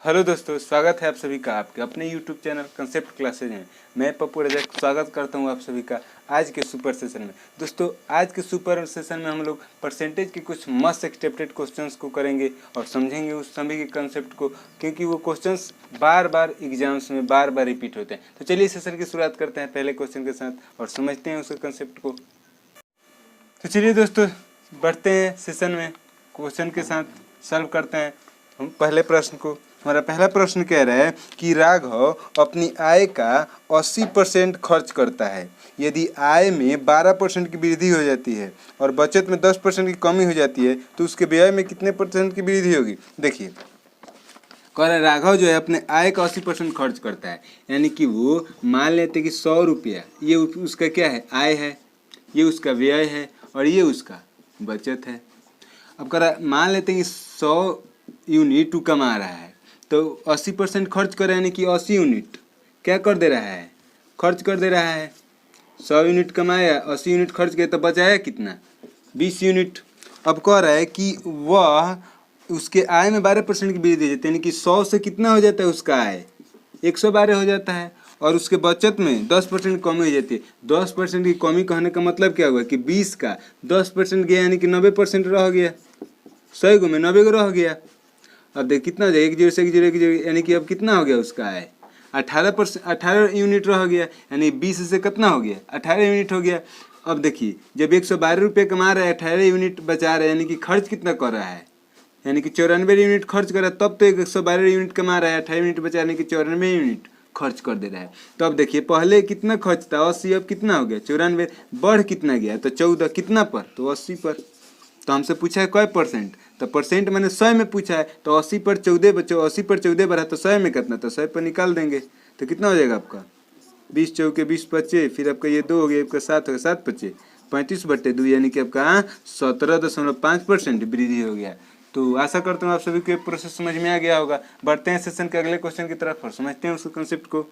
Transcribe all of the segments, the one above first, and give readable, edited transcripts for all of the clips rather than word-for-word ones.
Hello दोस्तों, स्वागत है आप सभी का आपके अपने यूट्यूब चैनल कंसेप्ट क्लासेज में। मैं पप्पू रजक स्वागत करता हूं आप सभी का आज के सुपर सेशन में। दोस्तों, आज के सुपर सेशन में हम लोग परसेंटेज के कुछ मस्ट एक्सपेक्टेड क्वेश्चंस को करेंगे और समझेंगे उस सभी के कंसेप्ट को, क्योंकि वो क्वेश्चंस बार बार एग्जाम्स में बार बार रिपीट होते हैं। तो चलिए सेशन की शुरुआत करते हैं पहले क्वेश्चन के साथ और समझते हैं उसके कंसेप्ट को। तो चलिए दोस्तों, बढ़ते हैं सेशन में, क्वेश्चन के साथ सॉल्व करते हैं हम पहले प्रश्न को। हमारा पहला प्रश्न कह रहा है कि राघव अपनी आय का 80% खर्च करता है। यदि आय में 12% की वृद्धि हो जाती है और बचत में 10% की कमी हो जाती है तो उसके व्यय में कितने परसेंट की वृद्धि होगी। देखिए, कह रहा है राघव जो है अपने आय का 80% खर्च करता है, यानी कि वो मान लेते कि 100 रुपया ये उसका क्या है, आय है, ये उसका व्यय है और ये उसका बचत है। अब कह रहा मान लेते हैं कि 100 यूनिट टू कमा रहा है, तो 80% खर्च कर, यानी कि 80 यूनिट क्या कर दे रहा है, खर्च कर दे रहा है। 100 यूनिट कमाया, 80 यूनिट खर्च किया, तो बचाया कितना, 20 यूनिट। अब कह रहा है कि वह उसके आय में 12% की वृद्धि हो जाती है, यानी कि 100 से कितना हो जाता है उसका आय, 112 हो जाता है, और उसके बचत में 10% कमी हो जाती है। 10% की कमी कहने का मतलब क्या हुआ कि 20 का 10% गया, यानी कि 90% रह गया। 100 गो में 90 गो रह गया। अब देख कितना हो जाए, 1 0 से 1 0 1 0, यानी कि अब कितना हो गया उसका आय, 18 यूनिट रह गया, यानी 20 से कितना हो गया, 18 यूनिट हो गया। अब देखिए, जब 112 रुपये कमा रहा है, 18 यूनिट बचा रहा है, यानी कि खर्च कितना कर रहा है, यानी कि 94 यूनिट खर्च कर रहा है, तब तो 112 यूनिट कमा रहा है, 18 यूनिट बचा, यानी कि 94 यूनिट खर्च कर दे रहा है। तो अब देखिए, पहले कितना खर्च था 80, अब कितना हो गया 94, बढ़ कितना गया, तो 14, कितना पर, तो 80 पर। तो हमसे पूछा है कै परसेंट, तो परसेंट मैंने 100 में पूछा है, तो 80 पर 14 बचो, 80 पर 14 बढ़ा तो 100 में कितना, तो 100 पर निकाल देंगे। तो कितना हो जाएगा आपका, 20 चौके 20 पच्चे, फिर आपका ये 2 हो गया, आपका 7 हो गया, 7 पच्चे 35/2, यानी कि आपका 17.5% वृद्धि हो गया। तो आशा करता हूँ आप सभी को प्रोसेस समझ में आ गया होगा। बढ़ते हैं सेशन के अगले क्वेश्चन की तरफ और समझते हैं उसके कंसेप्ट को।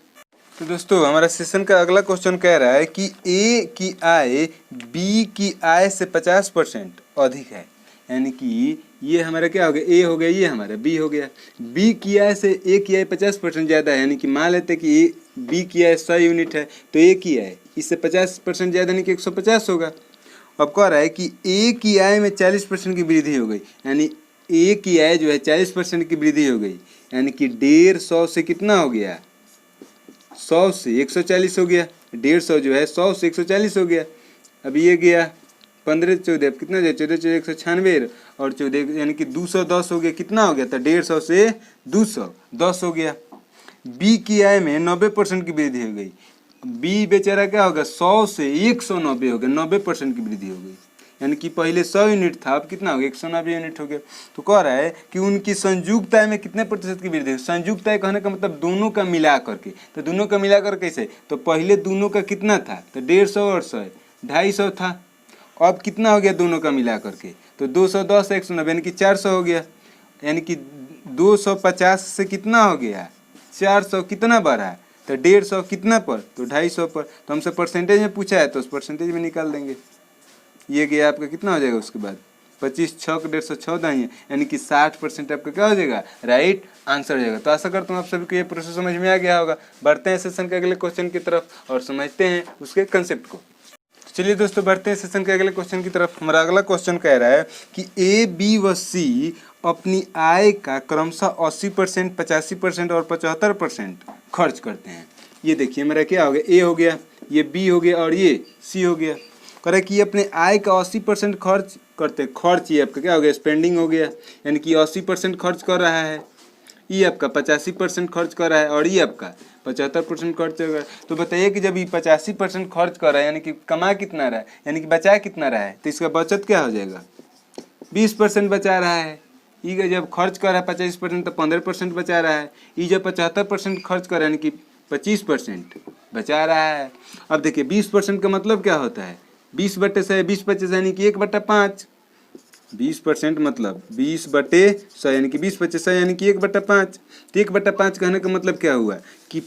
तो दोस्तों, हमारा सेशन का अगला क्वेश्चन कह रहा है कि ए की आय बी की आय से 50% अधिक है, यानी कि ये हमारा क्या हो गया, ए हो गया, ये हमारा बी हो गया। बी की आय से ए की आय 50% ज़्यादा है, यानी कि मान लेते हैं कि बी की आय 100 यूनिट है, तो ए की आय इससे 50% ज़्यादा, यानी कि 150 होगा। अब कह रहा है कि ए की आय में 40% की वृद्धि हो गई, यानी ए की आय जो है 40% की वृद्धि हो गई, यानी कि 150 से कितना हो गया, 100 से 140 हो गया। 150 जो है 100 से 140 हो गया। अब ये गया 15 14, अब कितना जाए, 14 14 196 और 14, यानी कि 210 हो गया। कितना हो गया था, 150 से 210 हो गया। बी की आय में 90% की वृद्धि हो गई। बी बेचारा क्या होगा, 100 से 190 हो गया, 90% की वृद्धि हो गई, यानी कि पहले 100 यूनिट था, अब कितना हो गया, 190 यूनिट हो गया। तो कह रहा है कि उनकी संयुक्त आय में कितने प्रतिशत की वृद्धि है। संयुक्त आय कहने का मतलब दोनों का मिला करके, तो दोनों का मिला कर कैसे, तो पहले दोनों का कितना था, तो 150 और 100 250 था। अब कितना हो गया दोनों का मिला करके, तो 210 190, यानी कि 400 हो गया, यानी कि 250 से कितना हो गया, 400 कितना बढ़ा, तो 150 कितना पर, तो 250 पर। तो हमसे परसेंटेज में पूछा है, तो उस परसेंटेज में निकाल देंगे। ये गया आपका, कितना हो जाएगा उसके बाद, 25 6 114 ही है, यानी कि 60% आपका क्या हो जाएगा, राइट आंसर हो जाएगा। तो आशा करता हूँ आप सभी को ये प्रोसेस समझ में आ गया होगा। बढ़ते हैं सेशन के अगले क्वेश्चन की तरफ और समझते हैं उसके कंसेप्ट को। तो चलिए दोस्तों, बढ़ते हैं सेशन के अगले क्वेश्चन की तरफ। हमारा अगला क्वेश्चन कह रहा है कि ए बी व सी अपनी आय का क्रमशः 80%, 85% और 75% खर्च करते हैं। ये देखिए मेरा क्या हो गया, ए हो गया, ये बी हो गया और ये सी हो गया। कह रहा है कि अपने आय का 80% खर्च करते, खर्च ये आपका क्या हो गया, स्पेंडिंग हो गया, यानी कि 80% खर्च कर रहा है। ये आपका 85% खर्च कर रहा है और ये आपका 75% खर्च कर रहा है। तो बताइए कि जब ये 85% खर्च कर रहा है, यानी कि कमा कितना रहा है, यानी कि बचा कितना रहा है, तो इसका बचत क्या हो जाएगा, 20% बचा रहा है। ये जब खर्च कर रहा है 25%, तो 15% बचा रहा है। ये जब 75% खर्च कर रहा है, यानी कि 25% बचा रहा है। अब देखिए 20% का मतलब क्या होता है, 20/100, 20/50 यानी कि 1/5। 20% मतलब 20/100, यानी कि 20/100 यानी कि 1/5। तो 1/5 कहने का मतलब क्या हुआ कि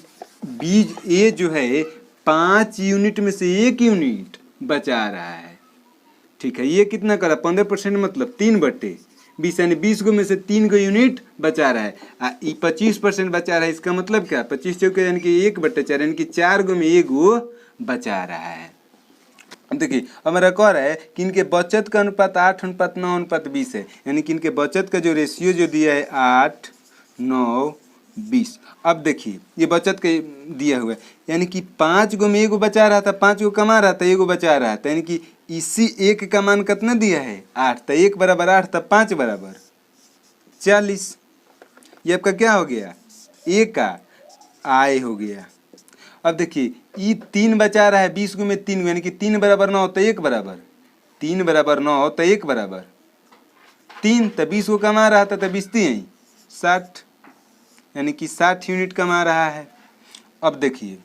बीज ए जो है 5 यूनिट में से 1 यूनिट बचा रहा है। ठीक है, ये कितना करा, 15% मतलब 3/, 20 यानी 20 गो में से 3 गो यूनिट बचा रहा है। 25% बचा रहा है, इसका मतलब क्या, 25 चौके यानी कि 1/4 यानी कि 4 गो में 1 गो बचा रहा है। देखिए हमारा कह रहा है कि इनके बचत का अनुपात 8:9:20 है, यानी कि इनके बचत का जो रेशियो जो दिया है 8:9:20। अब देखिए ये बचत के दिया हुआ है, यानी कि 5 गो में 1 गो बचा रहा था, 5 गो कमा रहा था, 1 गो बचा रहा था, यानी कि इसी 1 का मान कितना दिया है 8, तो 1 बराबर 8 तब 5 बराबर 40। ये आपका क्या हो गया, ए का आय हो गया। अब देखिए ये 3 बचा रहा है, 20 गो में 3 गो, यानी कि 3 बराबर 9 तो 1 बराबर 3 बराबर 9 तो 1 बराबर 3, तो 20 को कमा रहा था तो 20 3 60, यानी कि 60 यूनिट कमा रहा है। अब देखिए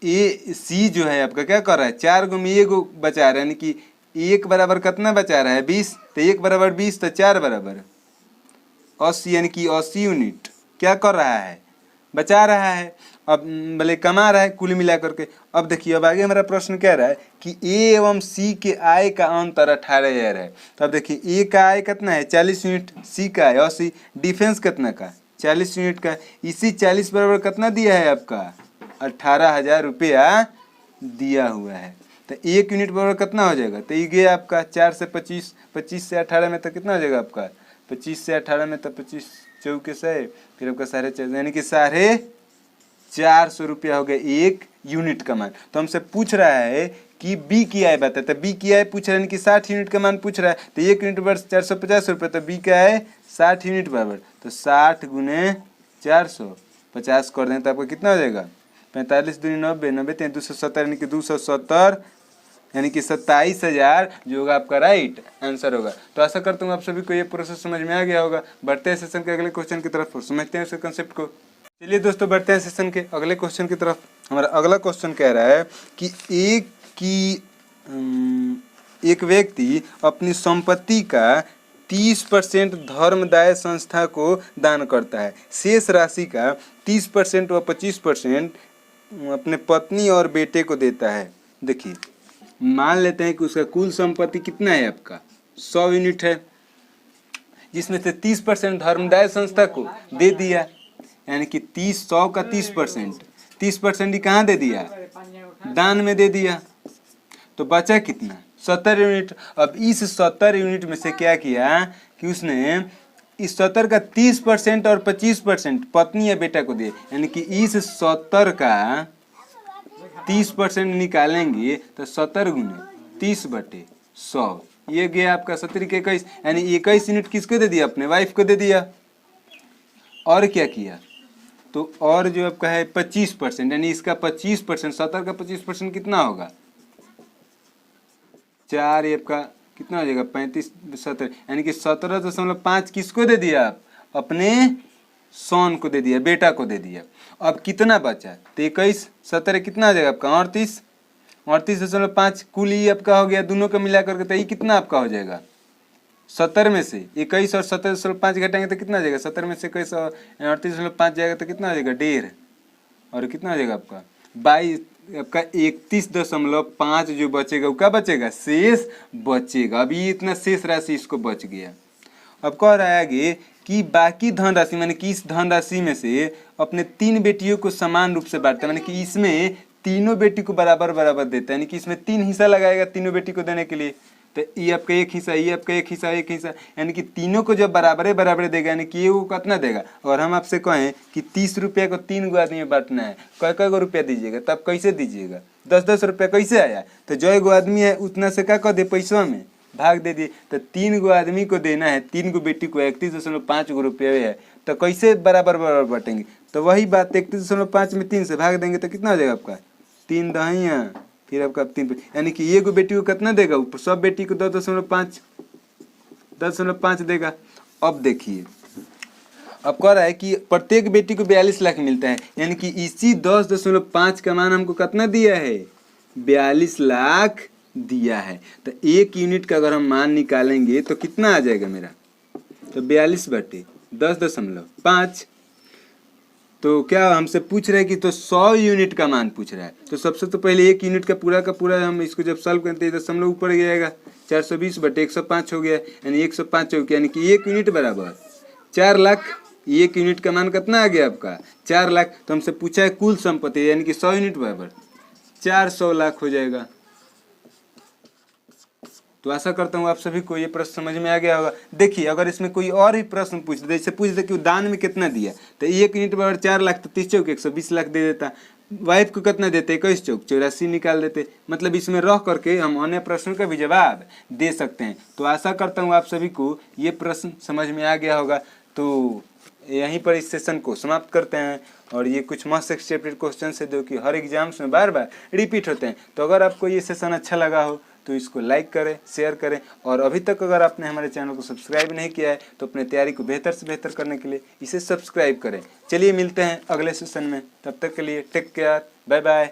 ए सी जो है आपका क्या कर रहा है, 4 गो में 1 गो बचा रहा है, यानी कि 1 बराबर कितना बचा रहा है 20, तो 1 बराबर 20 तो 4 बराबर 80, यानी कि 80 यूनिट क्या कर रहा है, बचा रहा है। अब भले कमा रहा है कुल मिला करके। अब देखिए अब आगे हमारा प्रश्न कह रहा है कि ए एवं सी के आय का अंतर 18,000 है। तो अब देखिए ए का आय कितना है 40 यूनिट, सी का है 80, डिफेंस कितना का 40 यूनिट का, इसी 40 बराबर कितना दिया है आपका 18,000 रुपया दिया हुआ है। तो 1 यूनिट बराबर कितना हो जाएगा, तो ये गया आपका 4 से 25, 25 से 18 में तो कितना हो जाएगा आपका 25 से 18 में तो 25 चौके से फिर आपका 4.5, यानी कि 450 रुपया हो गया 1 यूनिट का मान। तो हमसे पूछ रहा है कि बी की आय बताए, तो बी की आय पूछ रहा है कि 60 यूनिट का मान पूछ रहा है, तो 1 यूनिट बराबर 450 रुपये, तो बी का है 60 यूनिट बराबर, तो 60 गुने 450 कर दें तो आपको कितना हो जाएगा 45 दूनी 90, 90 3 270, यानी कि 270, यानी कि 27,000 जो होगा आपका राइट आंसर होगा। तो आशा करता हूँ आप सभी को ये प्रोसेस समझ में आ गया होगा। बढ़ते हैं सेशन के अगले क्वेश्चन की तरफ और समझते हैं उसके कंसेप्ट को। चलिए दोस्तों बढ़ते हैं सेशन के अगले क्वेश्चन की तरफ। हमारा अगला क्वेश्चन कह रहा है कि एक व्यक्ति अपनी संपत्ति का 30% धर्मदाय संस्था को दान करता है, शेष राशि का 30% व 25% अपने पत्नी और बेटे को देता है। देखिए मान लेते हैं कि उसका कुल संपत्ति कितना है आपका 100 यूनिट है, जिसमें से 30% धर्मदाय संस्था को दे दिया, यानी कि 100 का 30% ही कहाँ दे दिया दान में दे दिया, तो बचा कितना 70 यूनिट। अब इस 70 यूनिट में से क्या किया कि उसने इस 70 का 30% और 25% पत्नी या बेटा को दिए, यानी कि इस 70 का 30% निकालेंगे तो 70 गुने 30/100, ये गया आपका 70 के 21, यानी 21 यूनिट किसको दे दिया अपने वाइफ को दे दिया। और क्या किया, तो और जो आपका है 25%, यानी इसका 25%, 70 का 25% कितना होगा 4, ये आपका कितना हो जाएगा 35 70, यानी कि 17.5 किसको दे दिया आप अपने सोन को दे दिया, बेटा को दे दिया। अब कितना बचा तो 21 70 कितना आ जाएगा आपका 38.5 कुल ही आपका हो गया दोनों का मिला करके, तो ये कितना आपका हो जाएगा 70 में से 21 और 17.5 घटाएंगे तो कितना आ जाएगा 70 में से 21 और 38.5 जाएगा तो कितना आ जाएगा 1.5, और कितना आ जाएगा आपका 22, आपका 31.5 जो बचेगा वो क्या बचेगा शेष बचेगा। अभी इतना शेष राशि इसको बच गया। अब कह रहा है आगे कि बाकी धनराशि माने कि इस धनराशि में से अपने 3 बेटियों को समान रूप से बांटता है, माने कि इसमें तीनों बेटी को बराबर बराबर देता है, यानी कि इसमें 3 हिस्सा लगाएगा तीनों बेटी को देने के लिए, तो ये आपका 1 हिस्सा, ये आपका 1 हिस्सा, 1 हिस्सा, यानी कि तीनों को जब बराबर बराबर देगा, यानी कि ये वो कितना देगा। और हम आपसे कहें कि 30 रुपये को 3 गो आदमी में बांटना है, कै गो रुपया दीजिएगा, तब कैसे दीजिएगा 10-10 रुपया कैसे आया, तो जो गो आदमी है उतना से क्या कर दे पैसों में भाग दे दिए, तो 3 गो आदमी को देना है, 3 गो बेटी को 31.5 गो रुपये है, तो कैसे बराबर बराबर बांटेंगे, तो वही बात 31.5 में 3 से भाग देंगे तो कितना हो जाएगा आपका 3 दहिया, फिर आपका 3, यानी कि ये गो बेटी को कितना देगा ऊपर सब बेटी को 10.5 देगा। अब देखिए अब कह रहा है कि प्रत्येक बेटी को 42 लाख मिलता है, यानी कि इसी 10.5 का मान हमको कितना दिया है 42 लाख दिया है। तो 1 यूनिट का अगर हम मान निकालेंगे तो कितना आ जाएगा मेरा, तो 42/10.5, तो क्या हमसे पूछ रहे हैं कि तो 100 यूनिट का मान पूछ रहा है। तो सबसे तो पहले 1 यूनिट का पूरा हम इसको जब सॉल्व करते हैं दशमलव ऊपर जाएगा, 420/105 हो गया, यानी 105 हो गया, यानी कि 1 यूनिट बराबर 4 लाख। 1 यूनिट का मान कितना आ गया आपका 4 लाख। तो हमसे पूछा है कुल संपत्ति, यानी कि 100 यूनिट बराबर 400 लाख हो जाएगा। तो आशा करता हूँ आप सभी को ये प्रश्न समझ में आ गया होगा। देखिए अगर इसमें कोई और ही प्रश्न पूछ दे, जैसे पूछ दे कि दान में कितना दिया, तो 1 यूनिट बराबर 4 लाख, तो 30 चौक 120 लाख दे देता। वाइफ को कितना देते, 21 चौक 84 निकाल देते। मतलब इसमें रह करके हम अन्य प्रश्नों का भी जवाब दे सकते हैं। तो आशा करता हूँ आप सभी को ये प्रश्न समझ में आ गया होगा। तो यहीं पर इस सेशन को समाप्त करते हैं। और ये कुछ मस्त एक्सेप्टेड क्वेश्चन है जो कि हर एग्जाम्स में बार बार रिपीट होते हैं। तो अगर आपको ये सेशन अच्छा लगा हो तो इसको लाइक करें, शेयर करें, और अभी तक अगर आपने हमारे चैनल को सब्सक्राइब नहीं किया है तो अपने तैयारी को बेहतर से बेहतर करने के लिए इसे सब्सक्राइब करें। चलिए मिलते हैं अगले सेशन में, तब तक के लिए टेक केयर, बाय बाय।